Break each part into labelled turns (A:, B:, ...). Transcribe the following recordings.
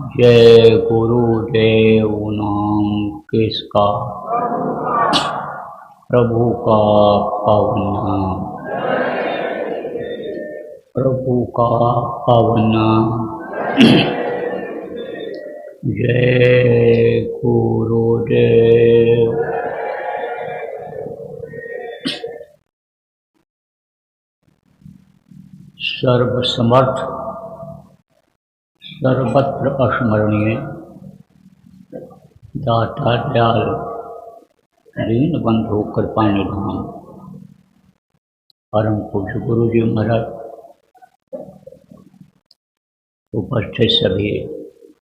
A: जय गुरुदेव नाम किसका, प्रभु का पावन नाम, प्रभु का पावन नाम। जय गुरुदेव। सर्वसमर्थ सर्वत्र अस्मरणीय दाता दयाल दीन बंधु कृपा निधान परम पूज्य गुरु जी महाराज, उपस्थित सभी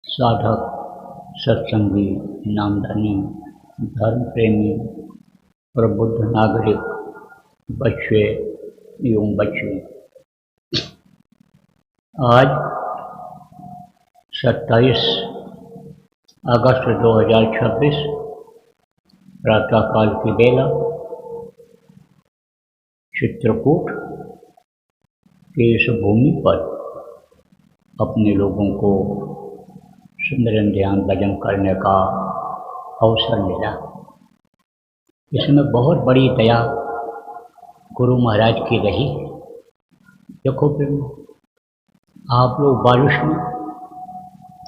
A: साधक, सत्संगी, नामधानी, धर्म प्रेमी, प्रबुद्ध नागरिक, बच्चे एवं बच्चे, आज 27 अगस्त 2026 प्रातःकाल की बेला चित्रकूट की इस भूमि पर अपने लोगों को सुमिरन ध्यान भजन करने का अवसर मिला। इसमें बहुत बड़ी दया गुरु महाराज की रही। देखो फिर आप लोग बारिश में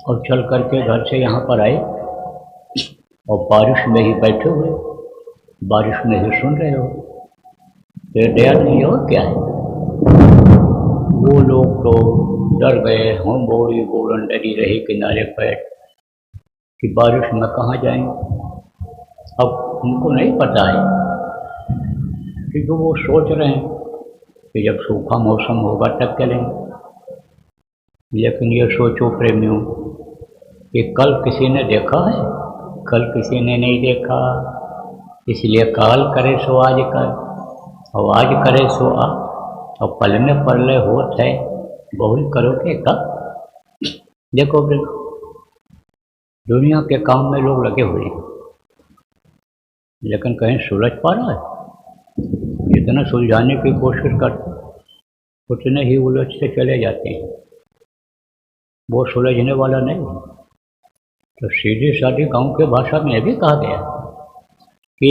A: और चल करके घर से यहाँ पर आए और बारिश में ही बैठे हुए, बारिश में ही सुन रहे हो, फिर दया नहीं और क्या है। वो लोग तो डर गए, हम बोरी बोरन डरी रही किनारे पर कि बारिश में कहाँ जाएंगे। अब उनको नहीं पता है कि जो वो सोच रहे हैं कि जब सूखा मौसम होगा तब चलेंगे। लेकिन ये सोचो प्रेमियों कि कल किसी ने देखा है, कल किसी ने नहीं देखा। इसलिए काल करे सो आज कर, और आज करे सो आ, और पल में परले होत है, बहुल करोगे कब। देखो दुनिया के काम में लोग लगे हुए हैं, लेकिन कहीं सुलझ पा रहा है। जितना सुलझाने की कोशिश करते उतने ही उलझते चले जाते हैं, वो सुलझने वाला नहीं है। तो सीधी सादी गांव के भाषा में भी कहा गया कि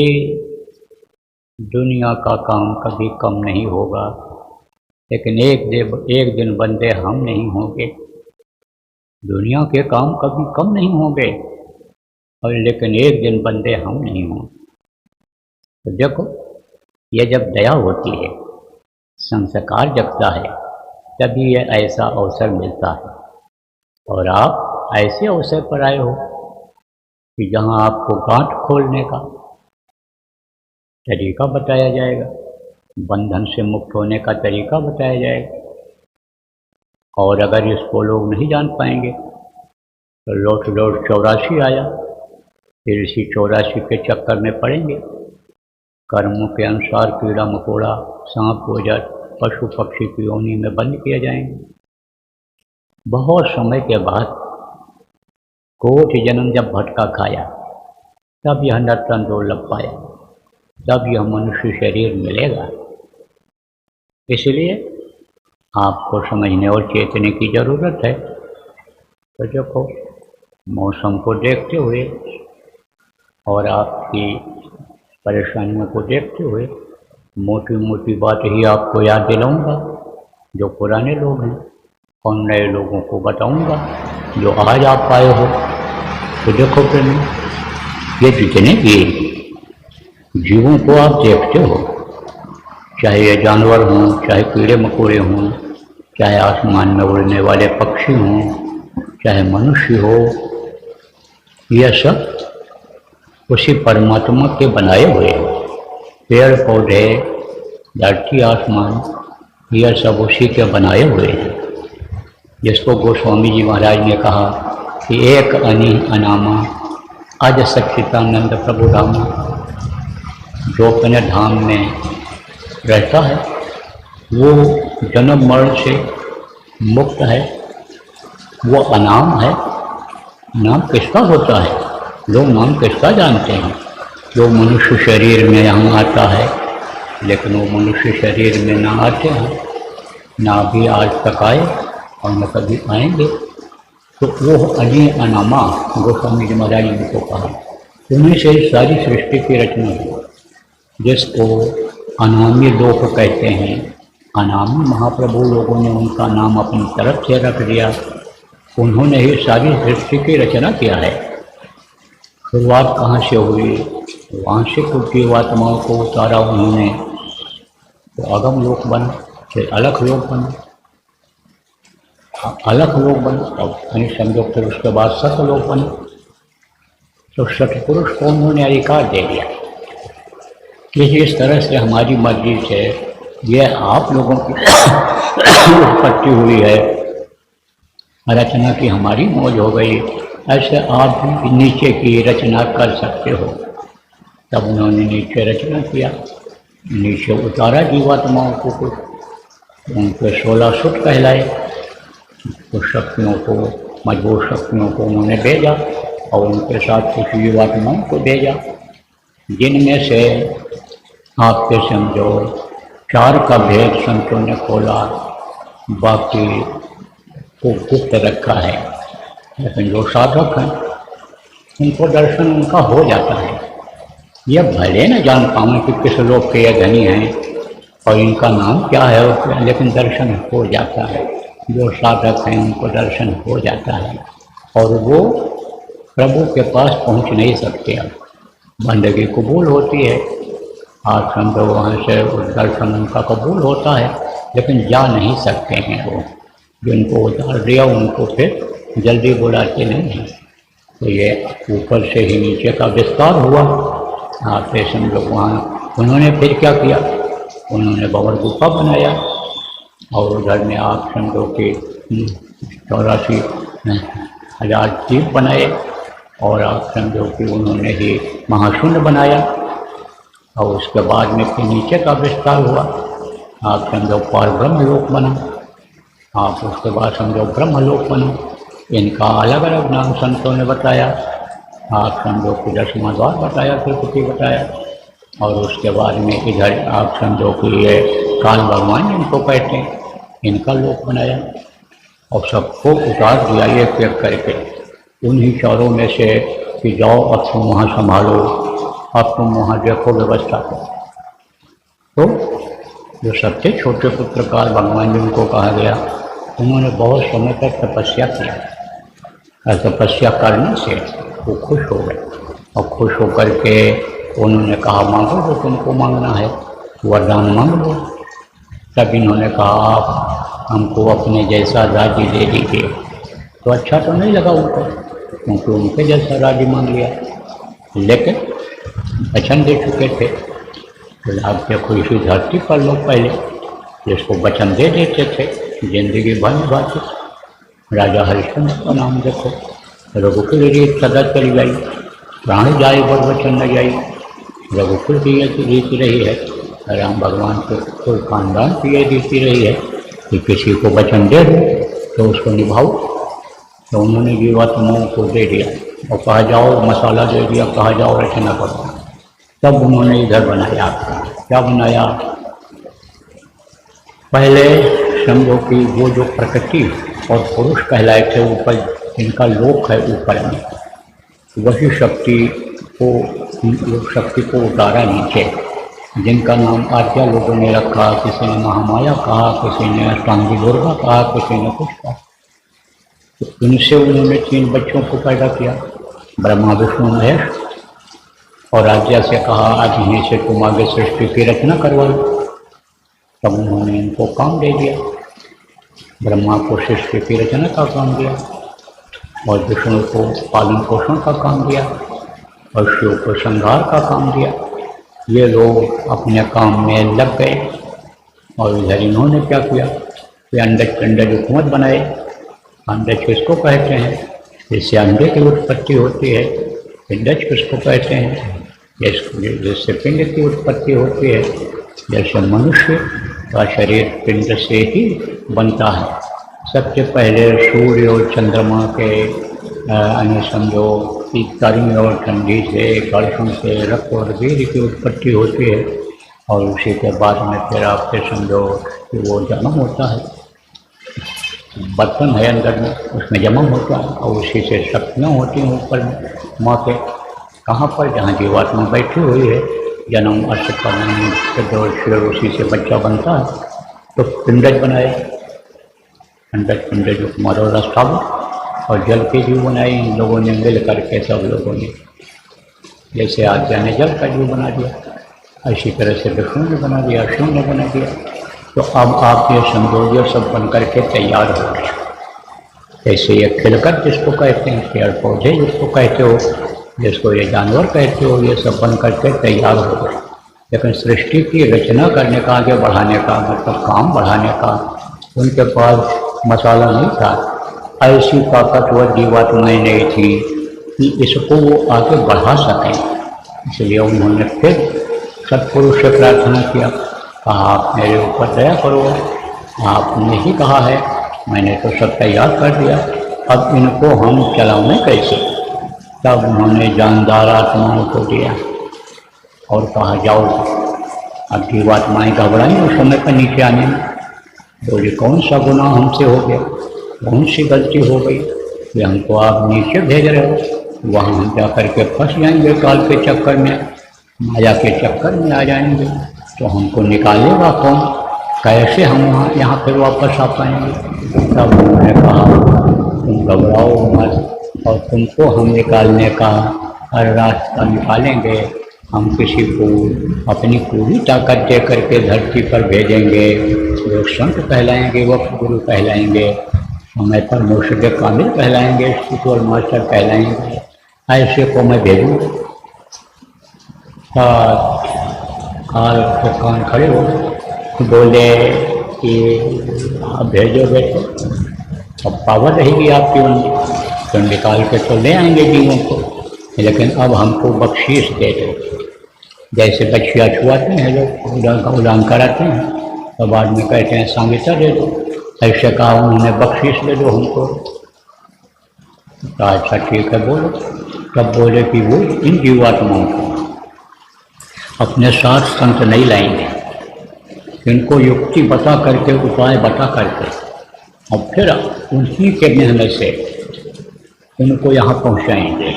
A: दुनिया का काम कभी कम नहीं होगा, लेकिन एक दिन बंदे हम नहीं होंगे। दुनिया के काम कभी कम नहीं होंगे और लेकिन एक दिन बंदे हम नहीं होंगे। तो देखो, ये जब दया होती है, संस्कार जगता है, तभी ये ऐसा अवसर मिलता है। और आप ऐसे अवसर पर आए हो कि जहां आपको गांठ खोलने का तरीका बताया जाएगा, बंधन से मुक्त होने का तरीका बताया जाएगा। और अगर इसको लोग नहीं जान पाएंगे तो लौट 84 आया, फिर इसी 84 के चक्कर में पड़ेंगे। कर्मों के अनुसार कीड़ा मकोड़ा, सांप गोजर, पशु पक्षी की योनि में बंद किए जाएंगे। बहुत समय के बाद कोटि जन्म जब भटका खाया, तब यह नर्तन दुर्लभ पाया, तब यह मनुष्य शरीर मिलेगा। इसलिए आपको समझने और चेतने की ज़रूरत है। तो देखो, मौसम को देखते हुए और आपकी परेशानियों को देखते हुए मोटी मोटी बात ही आपको याद दिलाऊंगा, जो पुराने लोग हैं, और नए लोगों को बताऊंगा जो आज आप आए हो। तो देखो फिर ये जितने भी जीवों को आप देखते हो, चाहे ये जानवर हों, चाहे कीड़े मकोड़े हों, चाहे आसमान में उड़ने वाले पक्षी हों, चाहे मनुष्य हो, यह सब उसी परमात्मा के बनाए हुए हैं। पेड़ पौधे, धरती, आसमान, यह सब उसी के बनाए हुए हैं। जिसको गोस्वामी जी महाराज ने कहा कि एक अनि अनामा अज सच्चिदानंद प्रभु रामा, जो अपने धाम में रहता है वो जन्म मरण से मुक्त है, वो अनाम है। नाम किसका होता है? लोग नाम किसका जानते हैं? जो मनुष्य शरीर में यहाँ आता है, लेकिन वो मनुष्य शरीर में ना आते हैं, ना भी आज तक आए और न कभी आएंगे। तो वो अनी अनामा गोस्वामी जी महाराज ने उनको कहा, उन्हीं से सारी सृष्टि की रचना हुई, जिसको अनामी लोक कहते हैं। अनामी महाप्रभु लोगों ने उनका नाम अपनी तरफ से रख दिया, उन्होंने ही सारी सृष्टि की रचना किया है। शुरुआत कहाँ से हुई, वांशिक जीवात्माओं को उतारा उन्होंने, तो अगम लोक बना, फिर अलग लोक बना, अलग लोक बना, अब कहीं समझो फिर उसके बाद सतलोक बना। तो सतपुरुष को उन्होंने अधिकार दे दिया कि जिस तरह से हमारी मर्जी से यह आप लोगों की उत्पत्ति हुई है, रचना की हमारी मौज हो गई, ऐसे आप भी नीचे की रचना कर सकते हो। तब उन्होंने नीचे रचना किया, नीचे उतारा जीवात्माओं को, कुछ उनके 16 सुत कहलाए। कुछ शक्तियों को, मजबूत शक्तियों को उन्होंने भेजा और उनके साथ कुछ जीवात्माओं को भेजा, जिनमें से आपके समझो 4 का भेद संतों ने खोला, बाकी को गुप्त रखा है। लेकिन जो साधक हैं उनको दर्शन उनका हो जाता है। यह भले न जान पाऊँ कि किस लोक के यह धनी हैं और इनका नाम क्या है, लेकिन दर्शन हो जाता है। जो साधक हैं उनको दर्शन हो जाता है और वो प्रभु के पास पहुंच नहीं सकते। अब बंदगी कबूल होती है, आप समझो वहाँ से दर्शन उनका कबूल होता है, लेकिन जा नहीं सकते हैं। वो जिनको उतार दिया उनको फिर जल्दी बुलाते नहीं हैं। तो ये ऊपर से ही नीचे का विस्तार हुआ। आप समझो वहाँ उन्होंने फिर क्या किया, उन्होंने बवर गुफा बनाया और उधर में आप समझो कि 84,000 द्वीप बनाए और आप समझो कि उन्होंने ही महाशून्य बनाया। और उसके बाद में फिर नीचे का विस्तार हुआ, आप समझो पार ब्रह्मलोक बना, आप उसके बाद समझो ब्रह्मलोक बना। इनका अलग अलग नाम संतों ने बताया, आप समझो कि 10वां द्वार बताया, तिरुपति बताया। और उसके बाद में इधर आप समझो कि ये काल भगवान इनको कहते हैं, इनका लोक बनाया और सबको उतार दिया एक एक करके उन्हीं चारों में से कि जाओ अब तुम वहाँ संभालो, अब तुम वहाँ देखो व्यवस्था को। तो जो सबसे छोटे पुत्र काल भगवान जी उनको कहा गया, उन्होंने बहुत समय तक तपस्या किया और तपस्या करने से वो खुश हो गए और खुश होकर के उन्होंने कहा मांगो जो तुमको मांगना है, वरदान मांग लो। तब इन्होंने कहा आप हमको अपने जैसा राज्य दे दीजिए। तो अच्छा तो नहीं लगा उनको, क्योंकि उनके जैसा राज्य मांग लिया, लेकिन वचन दे चुके थे। तो आप देखो इसी धरती पर लोग पहले जिसको वचन दे देते थे जिंदगी भर निभाते। राजा हरिश्चंद्र का नाम देखो, रघुकुल रीत सदा चली गई, प्राण जाए बर वचन न जाई। रघुकुल की रीत रही है, राम भगवान को कोई खानदान की यह रीति रही है कि किसी को वचन दे दो तो उसको निभाओ। तो उन्होंने जीवात्माओं को दे दिया और कहा जाओ मसाला दे दिया, कहा जाओ रचना करो। तब उन्होंने इधर बनाया, क्या बनाया, पहले समझो कि वो जो प्रकृति और पुरुष कहलाए थे ऊपर, इनका लोक है ऊपर में, वही शक्ति को उतारा नीचे, जिनका नाम आद्या लोगों ने रखा। किसी ने महामाया कहा, किसी ने अष्टांगी दुर्गा कहा, किसी ने कुछ कहा। तो इनसे उन्होंने 3 बच्चों को पैदा किया, ब्रह्मा विष्णु महेश, और आज्ञा से कहा आज यहीं से तुम आगे सृष्टि की रचना करवाओ। तब उन्होंने इनको काम दे दिया, ब्रह्मा को सृष्टि की रचना का काम दिया और विष्णु को पालन पोषण का काम दिया और शिव को संहार का काम दिया। ये लोग अपने काम में लग गए और इधर इन्होंने क्या किया कि अंडज पिंडज हुकूमत बनाए। अंडज किसको कहते हैं, जिससे अंडे की उत्पत्ति होती है। पिंडज किसको कहते हैं, जिससे पिंड की उत्पत्ति होती है। जैसे मनुष्य का शरीर पिंड से ही बनता है। सबसे पहले सूर्य और चंद्रमा के समझो गर्मी और ठंडी से, कलशों से रक्त और वीर्य की उत्पत्ति होती है और उसी के बाद में फिर आपके समझो कि वो जन्म होता है। बर्तन है अंदर में, उसमें जमा होता है और उसी से शक्तियाँ होती हैं ऊपर में माँ के। कहाँ पर? जहाँ जीवात्मा बैठी हुई है, जन्म फिर उसी से बच्चा बनता है। तो पिंडज बनाए, पिंडज मारो रास्ता और जल के जीव बनाए इन लोगों ने मिल करके, सब लोगों ने। जैसे आज्ञा ने जल का जीव बना दिया, इसी तरह से विष्णु ने बना दिया, शिव ने बना दिया। तो अब आप ये समझो ये सब बन करके तैयार हो गए। जैसे ये खिलकर जिसको कहते हैं, पेड़ पौधे जिसको कहते हो, जिसको ये जानवर कहते हो, ये सब बन करके तैयार हो गए। लेकिन सृष्टि की रचना करने का, आगे बढ़ाने का, मतलब काम बढ़ाने का उनके पास मसाला नहीं था। ऐसी ताकतवर जीवात्माएं नहीं थी कि इसको वो आगे बढ़ा सकें। इसलिए उन्होंने फिर सत्पुरुष से प्रार्थना किया, कहा आप मेरे ऊपर दया करो, आपने ही कहा है, मैंने तो सब तैयार कर दिया, अब इनको हम चलाएं कैसे? तब उन्होंने जानदार आत्माओं को दिया और कहा जाओ। अब जीवात्माएं घबराई उस समय पर नीचे आने में, बोले कौन सा गुनाह हमसे हो गया, कौन सी गलती हो गई कि हमको आप नीचे भेज रहे हो? वहाँ हम जा कर के फंस जाएंगे, काल के चक्कर में, माया के चक्कर में आ जाएंगे, तो हमको निकालेगा कौन? कैसे हम यहाँ फिर वापस आ पाएंगे? तब उन्होंने कहा तुम घबराओ मत, और तुमको हम निकालने का हर रास्ता निकालेंगे। हम किसी को अपनी पूरी ताकत दे करके धरती पर भेजेंगे, वो संत कहलाएंगे, वक्त गुरु कहलाएंगे, समय पर मुर्शिद कामिल कहलाएंगे, स्पिरिचुअल मास्टर कहलाएंगे। ऐसे को मैं भेजूँगा। काल के कान खड़े हो बोले कि आप भेजोगे तो अब पावर रहेगी आपकी उनकी, तो निकाल के तो ले आएंगे जीवों को, लेकिन अब हमको बख्शीश दे दो। जैसे बच्चियाँ छुआते हैं लोग, उड़ान कराते हैं, तो बाद में कहते हैं सांगिता दे दो, ऐसे कहा उन्होंने बख्शीश दे दो हमको। तो अच्छा ठीक है बोलो। तब बोले कि वो इन जीवात्माओं को अपने साथ संत नहीं लाएंगे, इनको युक्ति बता करके, उपाय बता करके, और फिर उन्हीं के मेहनत से उनको यहाँ पहुँचाएंगे।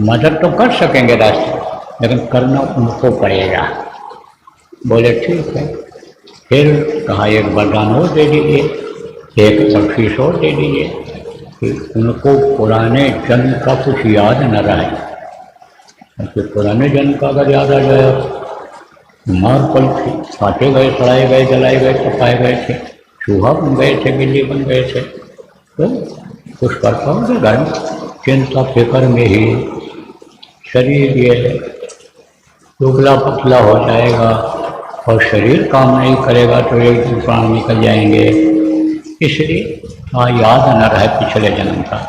A: मदद तो कर सकेंगे रास्ते, लेकिन करना उनको पड़ेगा। बोले ठीक है। फिर कहा एक वरदान और दे दीजिए, एक बख्शीश और दे दीजिए कि उनको पुराने जन्म का कुछ याद न रहे। क्योंकि पुराने जन्म का अगर याद आ जाए, मार पल थे, काटे गए, सड़ाए गए, जलाए गए, तपाए गए थे, चूहा बन गए थे, बिल्ली बन गए थे, तो कुछ कर पाओगे घर में? चिंता फिक्र में ही शरीर ये दुबला पतला हो जाएगा, और शरीर काम नहीं करेगा तो एक दिन प्राण निकल जाएंगे। इसलिए याद न रहे पिछले जन्म का,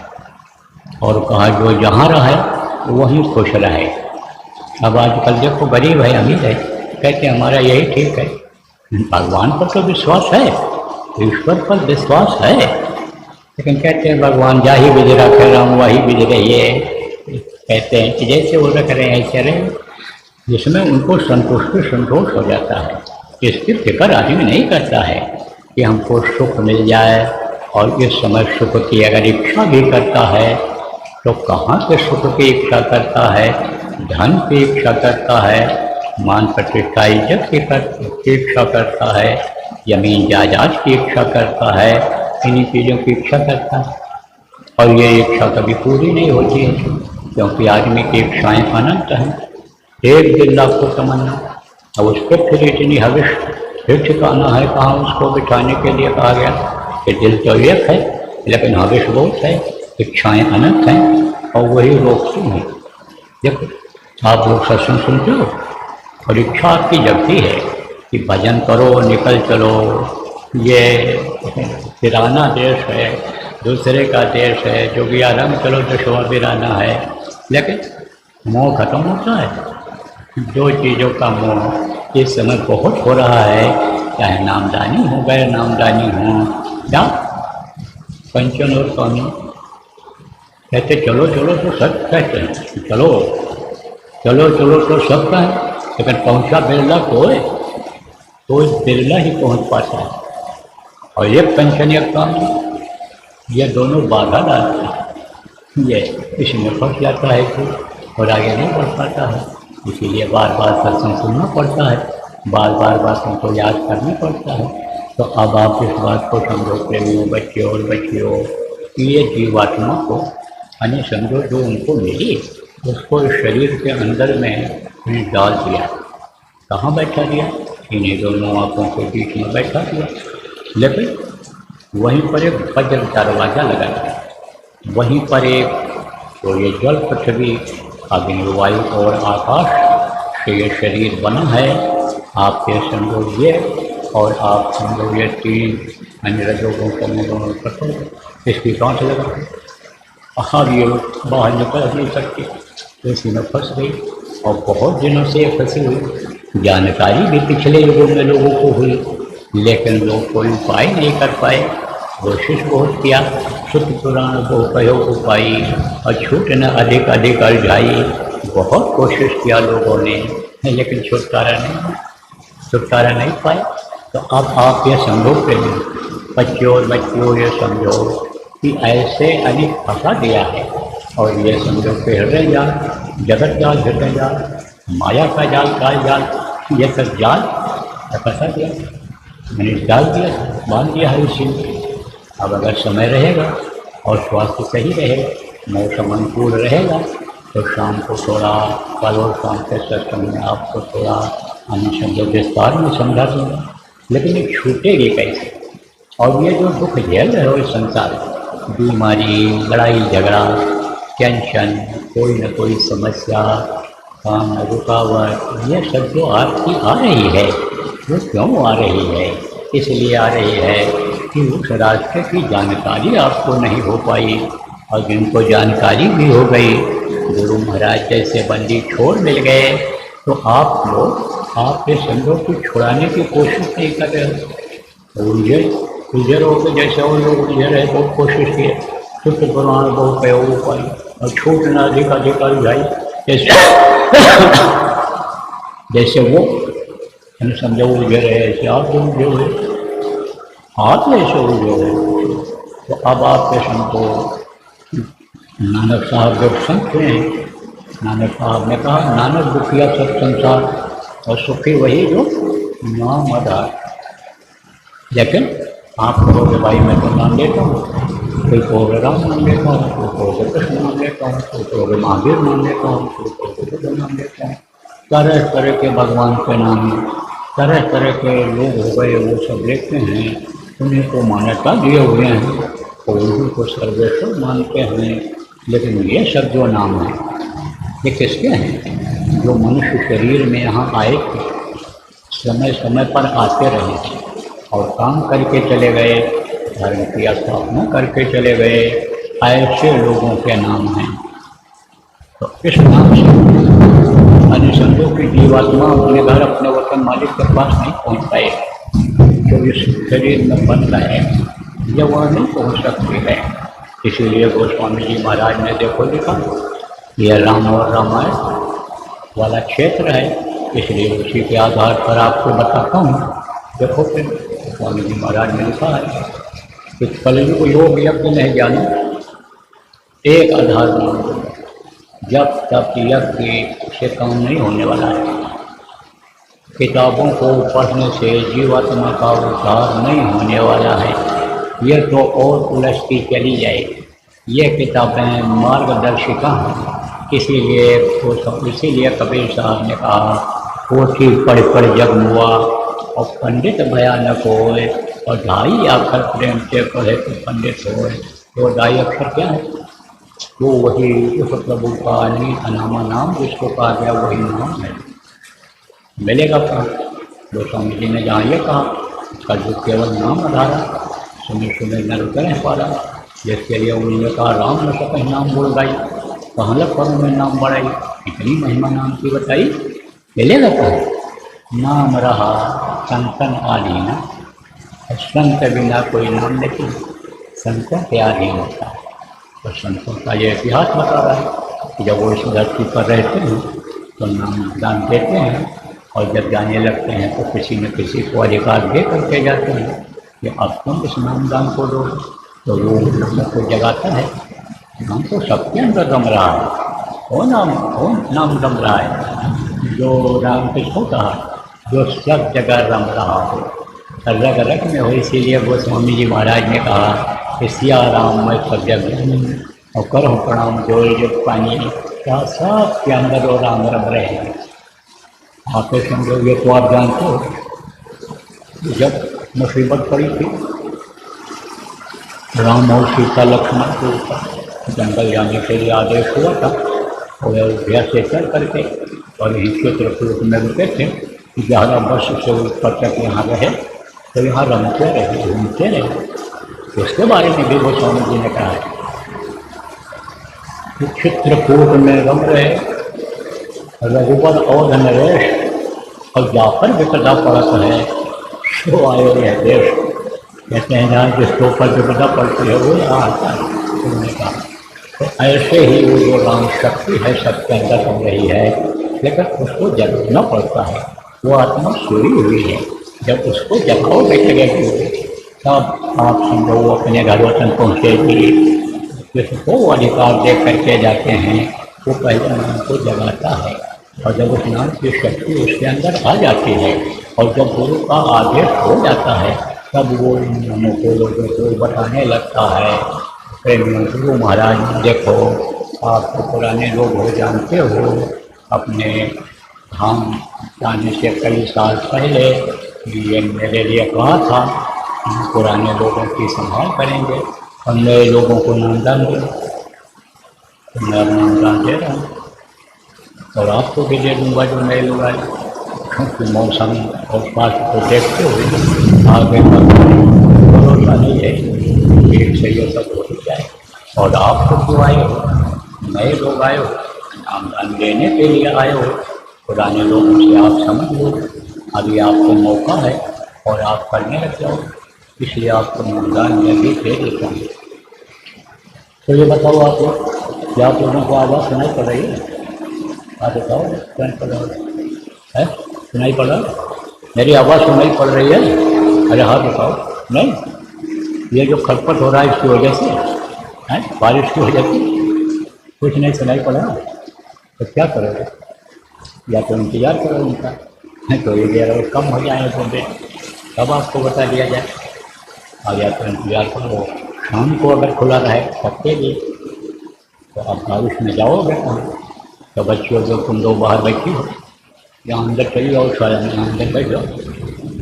A: और कहा जो जहाँ रहे वहीं खुश रहे। अब आजकल देखो गरीब है, अमीर है, कहते हमारा यही ठीक है। भगवान पर तो विश्वास है, ईश्वर पर विश्वास है, लेकिन कहते हैं भगवान जा ही बिज रखे राम वही बिज रहिए। कहते हैं कि जैसे वो रख रहे हैं ऐसे रहे, जिसमें उनको संतोष हो जाता है। इसकी फिक्र आदमी नहीं करता है कि हमको सुख मिल जाए, और इस समय सुख की अगर इच्छा भी करता है तो कहाँ से सुख की इच्छा करता है? धन की इच्छा करता है, मान प्रतिष्ठा इज्जत की इच्छा करता है, जमीन जायदाद की इच्छा करता है, इन्हीं चीज़ों की इच्छा करता है। और ये इच्छा कभी पूरी नहीं होती है, क्योंकि आदमी की इच्छाएँ अनंत हैं। एक दिन लाख को तमन्ना, अब उस पर फिर इतनी हविष, फिर ठिकाना है कहाँ उसको बिठाने के लिए कहा गया कि दिल तो एक है, लेकिन हविष बहुत है, इच्छाएँ अनंत हैं, और वही रोकती हैं। देखो आप लोग सत्संग सुनते हो और इच्छा आपकी जगती है कि भजन करो, निकल चलो, ये वीराना देश है, दूसरे का देश है, जोगिया रंग चलो दशवा वीराना है, लेकिन मोह खत्म होता है। दो चीज़ों का मोह इस समय बहुत हो रहा है, चाहे नामदानी हो, गैर नामदानी हो, या पंचन और स्वामी कहते चलो चलो तो सब कहते हैं, चलो चलो चलो तो सब कहें, लेकिन पहुँचा बिरला कोई बिरला ही पहुँच पाता है। और एक पंचन एक स्वामी, ये दोनों बाधा डालते हैं। ये इसमें फंस जाता है कि और आगे नहीं बढ़ पाता है। इसीलिए बार बार सत्संग सुनना पड़ता है, बार बार बातों को याद करना पड़ता है। तो अब आप इस बात को समझो प्रेमियों, बच्चियों और बच्चियों, कि ये जीवात्मा को यानी समझो जो उनको मिली उसको इस शरीर के अंदर में डाल दिया। कहाँ बैठा दिया? इन्हीं दोनों आँखों के बीच में बैठा दिया। लेकिन वहीं पर एक वज्र दरवाजा लगा दिया, वहीं पर एक तो ये जल, पृथ्वी, अग्नि, वायु और आकाश से ये शरीर बना है। आपके समझो ये और आप समझो ये तीन अन्य रजोगुण करने दोनों करते, इसकी गांठ लगा अब ये बाहर निकल नहीं सकती, तो इसी में फंस गई और बहुत दिनों से फंसी हुई। जानकारी भी पिछले युगों में लोगों को हुई, लेकिन लोग कोई उपाय नहीं कर पाए। कोशिश बहुत किया, श्रुति पुराण को कहो उपाई और छूट न अधिक अधिक अरझाई। बहुत कोशिश किया लोगों ने, लेकिन छुटकारा नहीं पाए। तो अब आप ये समझो प्रेमी बच्चों और बच्चियों, ये समझो कि ऐसे अनेक फंसा दिया है। और ये समझो कि हृदय जाल, जगत जाल, हृदय जाल, माया का जाल, काल जाल, ये सब जाल फंसा दिया, मैंने डाल दिया, बांध दिया है इसी में। अब अगर समय रहेगा और स्वास्थ्य सही रहेगा, मौसम अनुकूल रहेगा, तो शाम को थोड़ा कल और शाम के सत्संग में आपको थोड़ा अन्य शब्दों विस्तार में समझा दूँगा। लेकिन ये छूटेगी कैसे? और ये जो दुख झेल रहे हो इस संसार, बीमारी, लड़ाई झगड़ा, टेंशन, कोई न कोई समस्या, काम रुकावट, ये सब जो आपकी आ रही है, वो क्यों आ रही है? इसलिए आ रही है कि उस रास्ते की जानकारी आपको नहीं हो पाई। और जिनको जानकारी भी हो गई, गुरु महाराज जैसे बंदी छोड़ मिल गए, तो आप लोग आपके संगों को छुड़ाने की कोशिश नहीं कर रहे हो। उलझे रहोगे जैसे वो लोग उलझे रहे, बहुत कोशिश किए, शुद्ध पुराण बहुत पे हो पाई और छूट न अधिकारी भाई जैसे वो समझो उलझे रहे, ऐसे आप जो उलझे हुए, आप ऐसे उलझे हुए। तो अब आपके संतो नानक साहब जब संत हुए हैं, नानक साहब ने कहा नानक दुखिया सब संसार और सुखी वही जो नाम आधार। लेकिन आप कहोगे भाई मैं तो नाम लेता हूँ, कोई कहोगे राम नाम लेता हूँ, कोई कहोगे कृष्ण नाम लेता हूँ, कोई कहोगे महावीर नाम लेता हूँ, कोई कहोगे बुद्ध नाम लेता हूँ। तरह तरह के भगवान के नाम, तरह तरह के लोग हो गए, वो सब लेते हैं, उन्हीं को मान्यता दिए हुए हैं और उन्हीं को सर्वेश्वर मानते हैं। लेकिन ये सब जो नाम है ये किसके हैं? जो मनुष्य शरीर में यहाँ आए थे, समय समय पर आते रहे और काम करके चले गए, धर्म की स्थापना करके चले गए, ऐसे लोगों के नाम हैं। तो इस नाम से अनुसंधों की जीवात्मा अपने घर, अपने वतन मालिक के पास नहीं पहुँच पाए, जो इस शरीर में बन रहा है, जब वह नहीं पहुँच सकती है। इसीलिए गोस्वामी जी महाराज ने देखो लिखा, यह राम और रामायण वाला क्षेत्र है, इसलिए उसी के आधार पर आपको बताता हूँ। देखो फिर गोस्वामी जी महाराज ने लिखा है कि कलयुग योग यज्ञ नहीं जानो, एक आधार मान, जब तक यज्ञ से काम नहीं होने वाला है। किताबों को पढ़ने से जीवात्मा का उद्धार नहीं होने वाला है, ये तो और उलझती चली जाएगी। ये किताबें मार्गदर्शिका हैं। इसीलिए कबीर साहब ने कहा, पोथी पढ़ पढ़ जग मुआ और पंडित भयानक होए, और ढाई अक्षर प्रेम से पढ़े तो पंडित होए। तो ढाई अक्षर क्या है? वो वही उस प्रभु का अनीत अनामा नाम जिसको कहा गया वही नाम है, मिलेगा कहाँ? गोस्वामी जी ने जहाँ ये कहा, कल जो केवल नाम आधारा, सुने सुने नर करें पारा, जिसके लिए उन्होंने कहा राम न सके नाम बोल गाई, कहाँ लग पढ़ो में नाम बढ़ाई, इतनी महिमा नाम की बताई, मिलेगा कहाँ? नाम रहा संतन आधीन, संत बिना कोई नाम नहीं, संतों के अधीन होता है। तो संतों का ये इतिहास बता रहा है कि जब वो इस धरती पर रहते हैं तो नाम दान देते हैं, और जब जाने लगते हैं तो किसी न किसी को अधिकार दे करके जाते हैं कि अब तुम इस नामदान को दो। तो वो सबको जगाता है। नाम तो सबके अंदर रम रहा है। कौन नाम रम रहा है? जो राम कृष्ण होता है, जो सब जगह रम रहा हो, रग रग में हो। इसीलिए गोस्वामी जी महाराज ने कहा कि सिया राम मैं सब जगह और करो प्रणाम जोड़ जो पानी क्या सब के अंदर वो राम रम रहे हैं। आप समझो, ये तो आप जानते हो, जब मुसीबत पड़ी थी राम और सीता लक्ष्मण को जंगल जाने के लिए आदेश हुआ था, और अयोध्या से चल करके और यहीं चित्रकूट में रुके थे। 11 वर्ष से ऊपर तक यहाँ रहे, तो यहाँ रमते रहे, घूमते रहे। उसके बारे में भी गोस्वामी जी ने कहा है कि चित्रकूट में रम रहे रघुवर और नरेश, और जाकर विपदा पड़त है सो आयो यह देश। कहते हैं जहाँ जिसके ऊपर विपदा पड़ती है वो यहाँ आता है। उन्होंने कहा तो ऐसे ही वो जो राम शक्ति है सबके अंदर हो रही है, लेकिन उसको जगाना पड़ता है। वो आत्मा सोई हुई है, जब उसको जगाओगे लगेगी तब आप समझो वो अपने घर वतन पहुँचेगी। जिसको वो अधिकार दे करके जाते हैं वो पहले नाम को जगाता है, और जब उस नाम की शक्ति उसके अंदर आ जाती है और जब गुरु का आदेश हो जाता है तब वो इन नामों को लोगों को बताने लगता है। गुरु महाराज देखो, आप तो पुराने लोग हो, जानते हो, अपने धाम जाने से कई साल पहले ये मेरे लिए कहा था पुराने लोगों की संभाल करेंगे और नए लोगों को नामदान देंगे। तो मैं नामदान दे रहा हूँ और आपको भी दे दूँगा जो नए लोग आए, क्योंकि मौसम और स्वास्थ्य को देखते हुए आगे का भरोसा नहीं है, एक से ये सब हो जाए। और आप तो क्यों आए हो, नए लोग आए हो, नामदान देने के लिए आए हो। पुराने लोगों से आप समझ लो, अभी आपको मौका है और आप करने लग जाओ, इसलिए आपको नामदान में भी दे देता हूँ। तो ये बताओ आप लोग, क्या आप लोगों को आवाज़ सुनाई पड़ रही है? आप बताओ, सुनाई पड़ रहा है? सुनाई पड़ रहा? मेरी आवाज़ सुनाई पड़ रही है? अरे हाँ बताओ। नहीं, ये जो खटपट हो रहा है इसकी वजह से है, बारिश की वजह से कुछ नहीं सुनाई पड़ रहा, तो क्या करोगे? या तो इंतज़ार करो उनका, तो ये देर और कम हो जाए बोले तब आपको बता दिया जाए। और या तो इंतज़ार करो शाम को अगर खुला रहे सबके लिए, तो आप बारिश में जाओगे तो बच्चियों जो तुम लोग बाहर बैठी हो, यहाँ अंदर चली जाओ, साया में अंदर बैठ जाओ,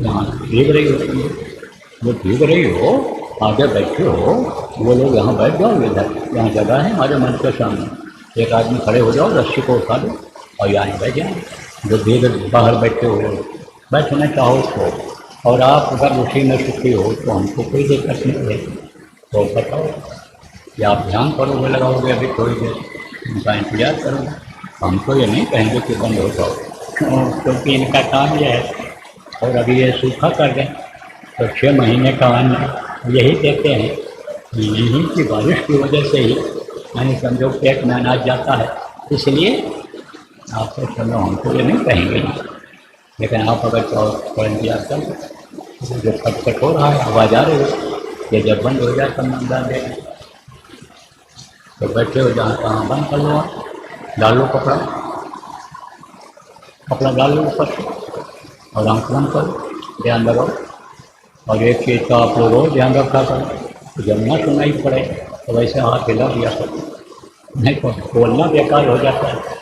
A: यहाँ भीग रही हो तुम, जो भीग रही हो आगे बैठे हो वो लोग यहाँ बैठ जाओ, इधर यहाँ जगह है हमारे मंच के सामने, एक आदमी खड़े हो जाओ, रस्सी को उठा दो और यहाँ बैठ जाए। जो भीग बाहर बैठे हो बैठना चाहो तो, और आप अगर उसी में सुखी हो तो हमको कोई दिक्कत नहीं है। तो बताओ या आप ध्यान करोगे, लगाओगे अभी थोड़ी देर, उनका इंतजार करोगे। हम तो ये नहीं कहेंगे कि बंद हो जाओ, क्योंकि इनका काम यह है। और अभी ये सूखा कर दें तो 6 महीने का अन्न यही देते हैं, यहीं की बारिश की वजह से ही यानी समझो पेट में अनाज जाता है। इसलिए आप तो चलो हमको ये नहीं कहेंगे, लेकिन आप अगर थोड़ा इंतजार कर, जो खटखट हो रहा है आवाज़ आ रही है, ये जब बंद हो जाए तब नामदान देंगे। तो बैठे हो जहाँ तहाँ बंद कर लो, डाल लो कपड़ा डाल लो ऊपर से और आँख बंद करो, ध्यान लगाओ। और एक चीज़ का आप लोग और ध्यान रखा करो, जब ना सुनाई पड़े तो वैसे हाथ हिला दिया करो, नहीं तो बोलना बेकार हो जाता है।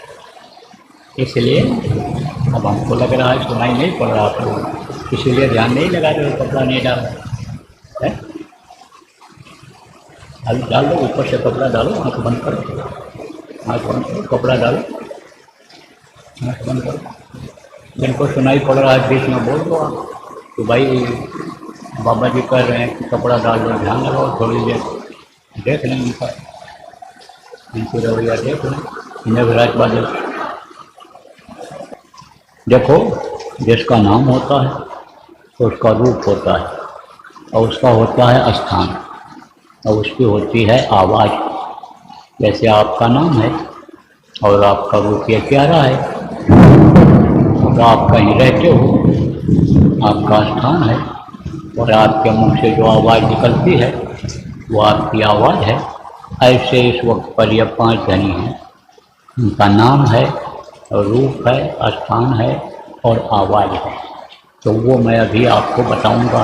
A: इसलिए अब हमको लग रहा है सुनाई नहीं पड़ रहा आप लोग, इसीलिए ध्यान नहीं लगा रहे हो, कपड़ा नहीं डाल है। डाल दो ऊपर से कपड़ा डालो, आँख बंद करो, आँख बंद करो, कपड़ा डालो, आँख बंद करो। जिनको सुनाई पड़ रहा है बीच में बोल दो आप तो भाई बाबा जी कह रहे हैं कि कपड़ा डाल दो, ध्यान लगाओ, थोड़ी देर देख लें उनका, उनकी रवैया देख लें। मेघराज बादल देखो, जिसका नाम होता है तो उसका रूप होता है और उसका होता है स्थान और उसकी होती है आवाज़। जैसे आपका नाम है और आपका रूप ये प्यारा है, तो आप कहीं रहते हो, आपका स्थान है और आपके मुंह से जो आवाज़ निकलती है वो आपकी आवाज़ है। ऐसे इस वक्त पर यह 5 ध्वनि हैं, उनका नाम है, रूप है, स्थान है और आवाज़ है। तो वो मैं अभी आपको बताऊंगा,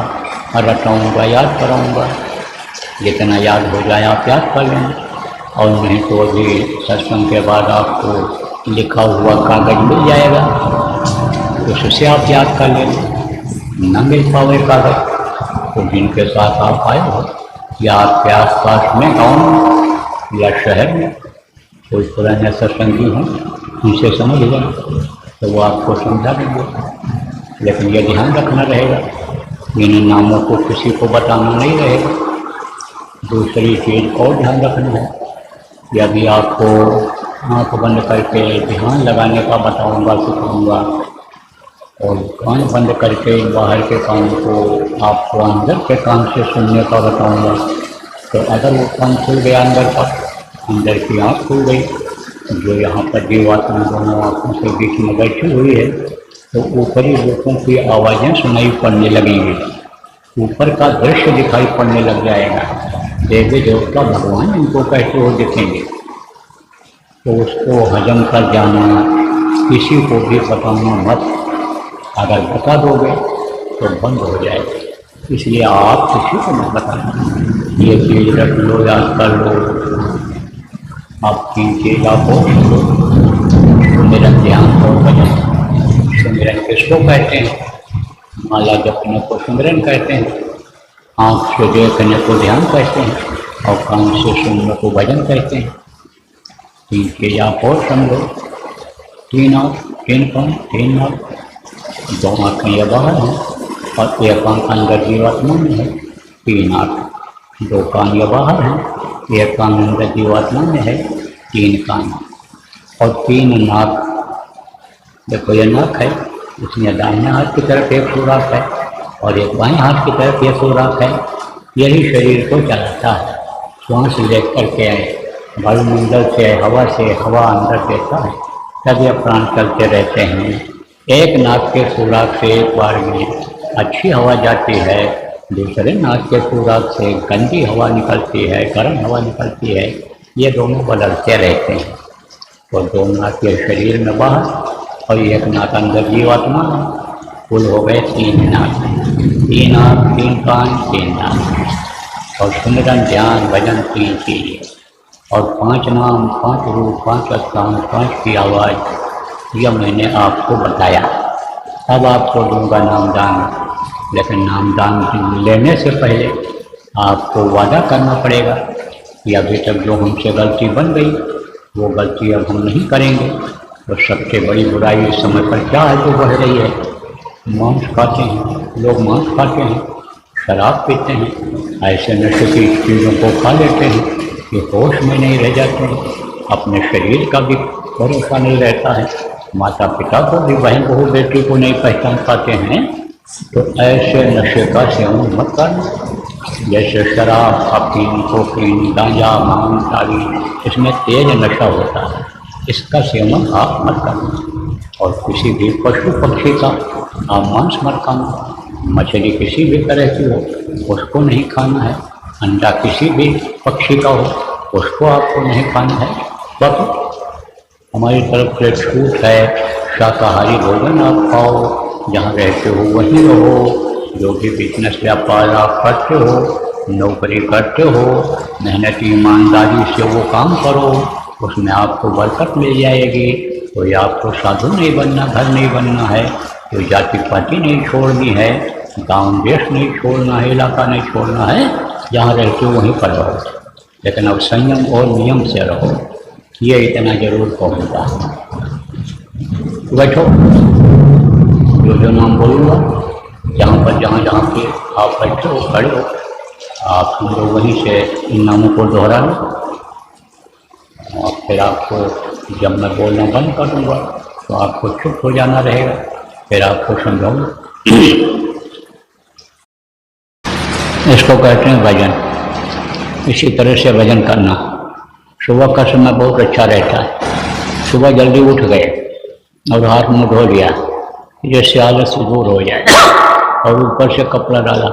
A: रटाऊंगा, याद कराऊंगा। जितना याद हो जाए आप याद कर लेंगे, और नहीं तो अभी सत्संग के बाद आपको लिखा हुआ कागज मिल जाएगा, उससे आप याद कर लेंगे। न मिल पावे कागज तो जिनके साथ आप आए हो या आपके आसपास में गाँव में या शहर में कोई पुराने सत्संगी हों, उनसे समझ लें तो वो आपको समझा देंगे। लेकिन ये ध्यान रखना रहेगा, इन नामों को किसी को बताना नहीं रहेगा। दूसरी चीज़ और ध्यान रखना है, यदि आपको आँख बंद करके ध्यान लगाने का बताऊंगा, सिखाऊंगा, और कान बंद करके बाहर के कान को आपको अंदर के कान से सुनने का बताऊंगा, तो अगर वो कान खुल गया अंदर का, अंदर की आँख खुल गई, जो यहाँ पर जीवात्मा दोनों आँखों के बीच में बैठी हुई है, तो ऊपरी रूपों की आवाज़ें सुनाई पड़ने लगेंगी, ऊपर का दृश्य दिखाई पड़ने लग जाएगा, देवी देवता भगवान इनको कहते हुए दिखेंगे। तो उसको हजम कर जाना, किसी को भी बताना मत। अगर बता दोगे तो बंद हो जाएगा, इसलिए आप किसी को मत बताना। ये चीज़ रख लो, याद कर लो। आप 3 चीज़ आपको सुमिरन, ध्यान और भजन। सुमिरन किसको कहते हैं? माला जपने को सुमिरन कहते हैं, आँख से देखने को ध्यान कहते हैं, और कान से सुनने को भजन कहते हैं। 3 चीज़ आप और समझो। 3 आँख, 3 कान, 3 नाक, 2 आँखें ये बाहर हैं और 1 आँख अंदर जीवात्मा में है। 3 आँख, 2 कान ये बाहर हैं, 1 कान अंदर जीवात्मा में है। 3 कान और 3 नाक। देखो ये नाक है, इसमें दाहिने हाथ की तरफ एक सुराख है और एक बाएं हाथ की तरफ एक सुराख है। यही शरीर को चलाता है। श्वास ले करके वायुमंडल से, हवा से, हवा अंदर देता है, तब ये प्राण चलते रहते हैं। एक नाक के सुराख से एक बार में अच्छी हवा जाती है, दूसरे नाक के सुराख से गंदी हवा निकलती है, गर्म हवा निकलती है। ये दोनों बदलते रहते हैं। तो 2 नाक के शरीर में बाहर और 1 नाक अंदर जीवात्मा है। कुल हो गए 3 नाक। 3 आँख, 3 कान, 3 नाक। और सुमिरन, ध्यान, भजन 3 चीज़ें, और 5 नाम, 5 रूप, 5 स्थान, 5 की आवाज़, यह मैंने आपको बताया। अब आपको दूंगा नामदान, लेकिन नामदान लेने से पहले आपको वादा करना पड़ेगा कि अभी तक जो हमसे गलती बन गई वो गलती अब हम नहीं करेंगे। तो सबसे बड़ी बुराई इस समय पर क्या है जो बढ़ रही है? मांस खाते हैं लोग, मांस खाते हैं, शराब पीते हैं, ऐसे नशे की चीज़ों को खा लेते हैं कि होश में नहीं रह जाते हैं, अपने शरीर का भी भरोसा नहीं रहता है, माता पिता को भी, बहन बहू बेटी को नहीं पहचान पाते हैं। तो ऐसे नशे का सेवन मत करना। जैसे शराब, अफीम, कोकीन, गांजा, भांग, ताड़ी, इसमें तेज नशा होता है, इसका सेवन आप मत करना। और किसी भी पशु पक्षी का आप मांस मत खाना। मछली किसी भी तरह की हो उसको नहीं खाना है, अंडा किसी भी पक्षी का हो उसको आपको नहीं खाना है। बस हमारी तरफ से छूट है, शाकाहारी भोजन आप खाओ, जहाँ रहते हो वहीं रहो, जो भी बिजनेस व्यापार आप करते हो, नौकरी करते हो, मेहनती ईमानदारी से वो काम करो, उसमें आपको बरकत मिल जाएगी। कोई आपको साधु नहीं बनना, घर नहीं बनना है, कोई जाति पाति नहीं छोड़नी है, गांव देश नहीं छोड़ना है, इलाका नहीं छोड़ना है, जहाँ रहते हो वहीं पर रहो, लेकिन अब संयम और नियम से रहो। ये इतना जरूर कहूँगा। बैठो, जो नाम बोलूँगा, जहाँ जहाँ पे आप बैठे हो, खड़े हो, आप हम लोग वहीं से इन नामों को दोहरा लो। और फिर आपको जब मैं बोलना बंद कर दूँगा तो आपको चुप हो जाना रहेगा, फिर आपको समझाऊँगा। इसको कहते हैं भजन। इसी तरह से भजन करना। सुबह का समय बहुत अच्छा रहता है। सुबह जल्दी उठ गए और हाथ मुँह धो लिया, जैसे आलस दूर हो जाए, और ऊपर से कपड़ा डाला,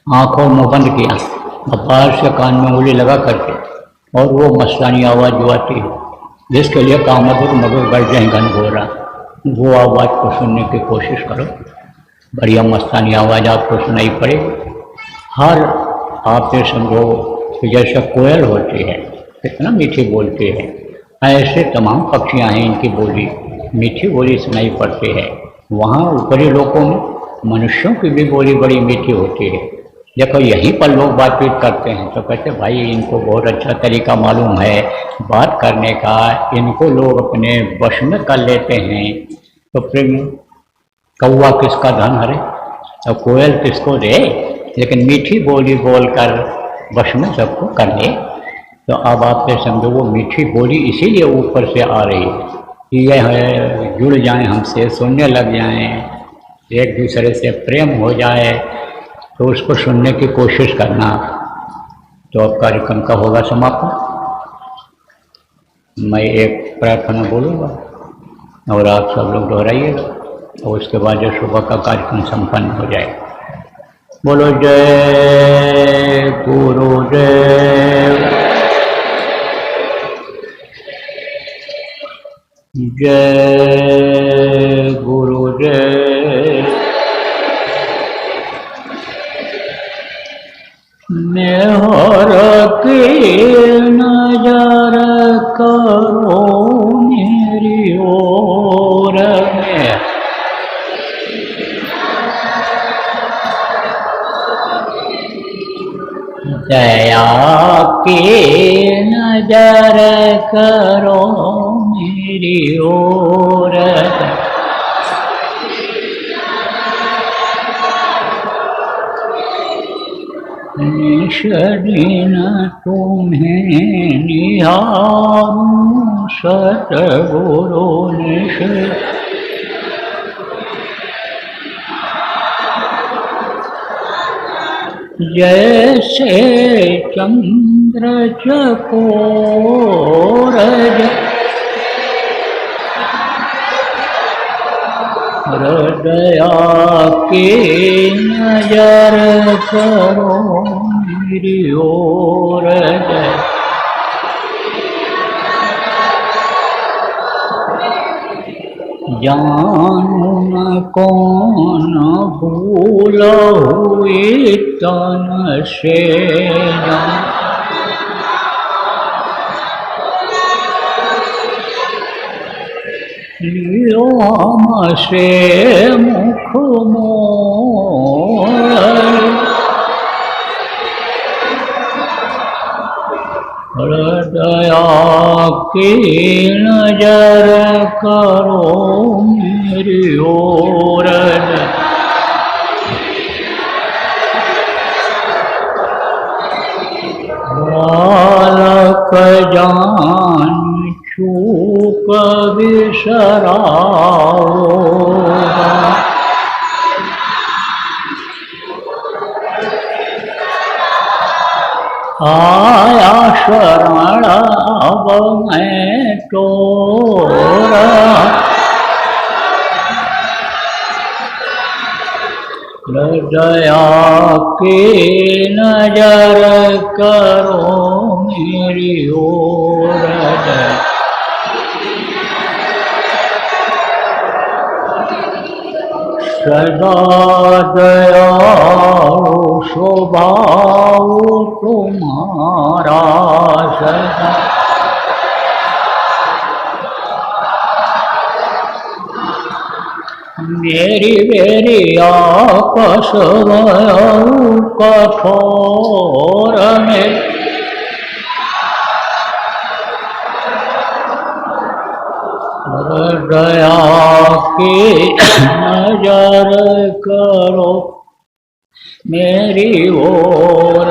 A: आँख और मुँह बंद किया, और बाहर से कान में उंगली लगा करके और वो मस्तानी आवाज़ जो आती है जिसके लिए कामत मगर बढ़ जाए घनघोरा, वो आवाज़ को सुनने की कोशिश करो। बढ़िया मस्तानी आवाज़ आपको सुनाई पड़ेगी। हर आप ये समझो कि जैसे कोयल होती है कितना मीठी बोलती है, ऐसे तमाम पक्षियाँ हैं, इनकी बोली मीठी बोली सुनाई पड़ती है। वहाँ ऊपरी लोगों में मनुष्यों की भी बोली बड़ी मीठी होती है। देखो यहीं पर लोग बातचीत करते हैं तो कहते भाई इनको बहुत अच्छा तरीका मालूम है बात करने का, इनको लोग अपने वश में कर लेते हैं। तो फिर कौवा किसका धन हरे और कोयल किसको दे, लेकिन मीठी बोली बोलकर वश में सबको कर ले। तो अब आप ये समझो वो मीठी बोली इसीलिए ऊपर से आ रही है कि यह जुड़ जाएं हमसे, सुनने लग जाएं, एक दूसरे से प्रेम हो जाए, तो उसको सुनने की कोशिश करना। तो अब कार्यक्रम का होगा समापन। मैं एक प्रार्थना बोलूँगा और आप सब लोग दोहराइएगा और उसके बाद जो सुबह का कार्यक्रम संपन्न हो जाए। बोलो जय गुरुदेव, जय गुरुदेव। मेहर की नजर करो मेरी ओर में, दया की नजर करो मेरी ओर, निष्दिन तुम्हें निहारूं सतगुरु निश, जैसे चंद्र चकोर हृदया की नजर करो मेरी ओर, जानू न कौन भूल हुई तन से, लियो हमसे मुख मोर, हृदया की नजर करो मेरी ओर, बालक जान चूक बिसराओगा, आया शरण अब मैं तोरा, हृदया की नजर करो मेरी ओर, सदा दयालु स्वभाव तुम्हारा, सदा मेरी मेरी आपस कठोर में, हृदया की नजर करो मेरी ओर,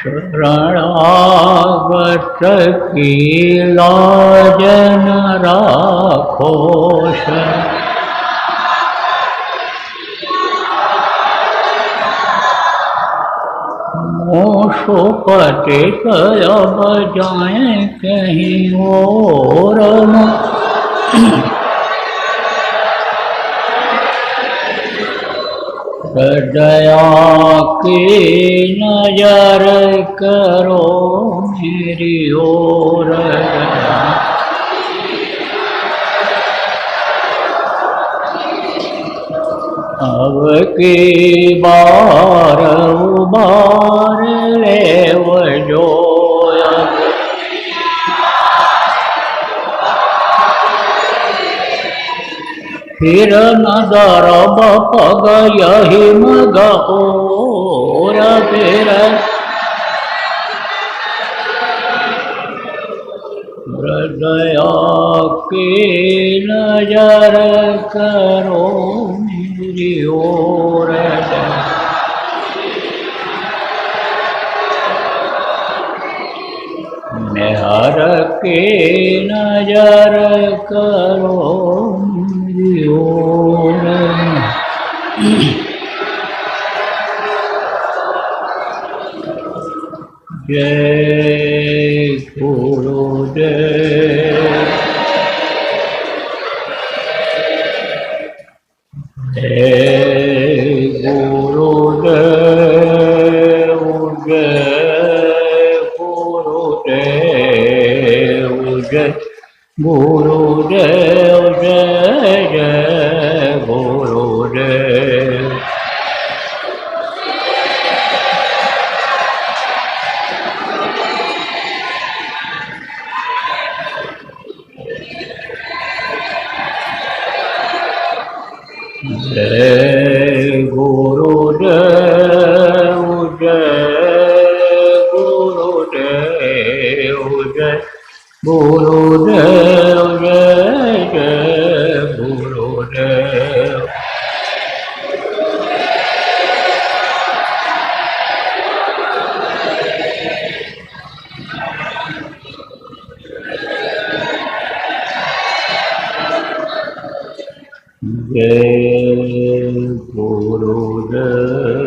A: शरणागत की लाज न राखो, मोशो पतित अब जाए कहीं और, दया की नजर करो मेरी ओर, अब की बार उबार ले जो, फिर नजर बपग यही मग और फिर दया की नजर करो मेरी ओर, मेहर की नजर करो मेरी ओर। जय गुरुदेव, जय गुरुदेव, जय गुरुदेव, जय गुरुदेव, जय जय गुरुदेव। जय गुरुदेव, जय गुरुदेव, जय गुरुदेव, जय जय गुरुदेव। जय गुरुदेव।